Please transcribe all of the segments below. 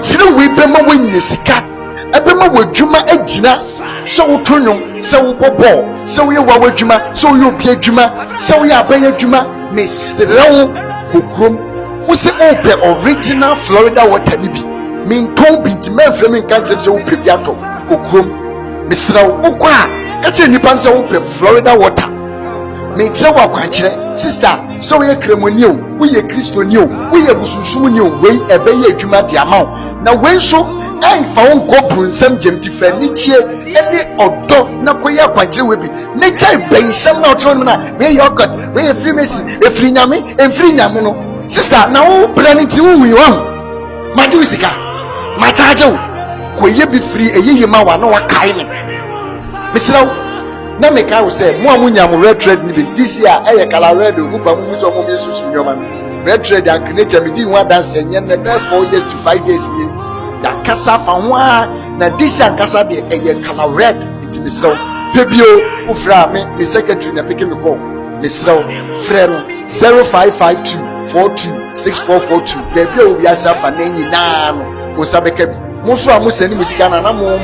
akwankyere we bema wanya sika ebema wadwuma agina so wotonyo so wobobɔ so woyɛ wawadwuma so woyɛ obi adwuma so woyɛ abɛyɛ adwuma mesrew kokrom wo se ope original Florida water ni bi minton binti mefrɛ me nka kyerɛ sɛ wopɛ bi atɔ kokrom mesrew wokɔ a ka kyerɛ nipa sɛ wopɛ Florida water me kyerɛ wo akwankyerɛ sister so woyɛ kremoni o woyɛ kristoni o woyɛ bususumuni o wei ɛbɛyɛ adwuma de ama wo na wei so ɛmfa wo nkɔ brunsɛm gyemti fa nikyie ɛne ɔdɔ na kɔyɛ akwankyerɛ we bi ne gyae bɛnsɛm na ɔtɔn na weyɛ ɔkɔt weyɛ frimesi efiri nyame emfiri nyame no sister na wo bra ne ti wo wi wo ma de sika ma charge wo kɔyɛ bi firi eyeye ma wa na wa kae ne mesrawo na meka wo say mo amunya mo red thread ni bi this year ɛyɛ color red o pa mo so mo bi susu nyoma red thread ankenature me di ho adanse enye na 4 years to 5 days ni ya kasa fa ho na this year kasa de ɛyɛ color red it mesrawo pebio wo fra me secretary na peke me call mesrawo frɛ no 0552426442 baby o bi asa fa na nyina no o sabeka bi mo so a mo sani musika na mo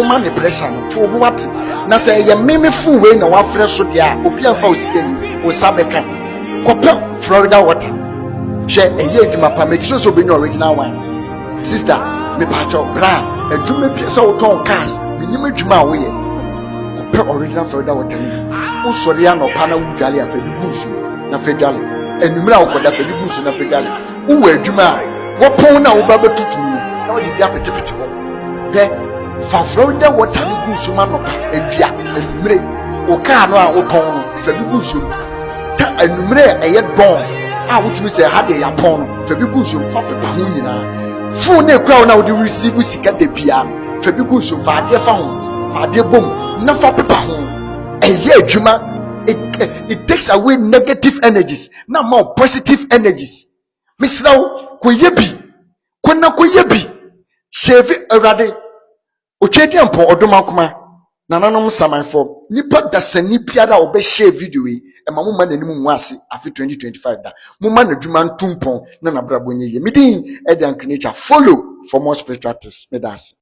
ma ne pressure no to obi wate na say ye meme fu we na wa frɛ so de a obi amfa osika yi o sabeka kopɛ Florida water hwɛ eye adwuma pa make sure so be original one sister me pa cho bra adwuma bi so wo ton cars minim adwuma a wo ye kopɛ original Florida water wo sori ya no pa na wo dwale afa bi gunsu na fa dwale enumra wo koda fa bi gunsu na fa dwale wo adwuma a wo pon na wo ba betutu na wo di apetepete wo de fa Florida water ni gunsu ma no pa adua enumre wo ka no a wo pon no fa bi gunsu ta enumre eye don a wo tumi se ha de ya pon no fa bi gunsu fa pepa ho nyina fu na ekura wo na wo di receive sika de bia fa bi gunsu fa ade fa ho fa ade bom na fa pepa ho eye adwuma. It takes away negative energies na more positive energies misrawo koyebi kona koyebi shave erade otweti ampo odoma kuma nananom samanfo nipa dasani biara obe share video yi ema mo ma nanim mu ase afi 2025 da mo ma nadwuma ntumpon na nabrabo nye ye midin Eddie Ankenature follow for more spiritual tips me das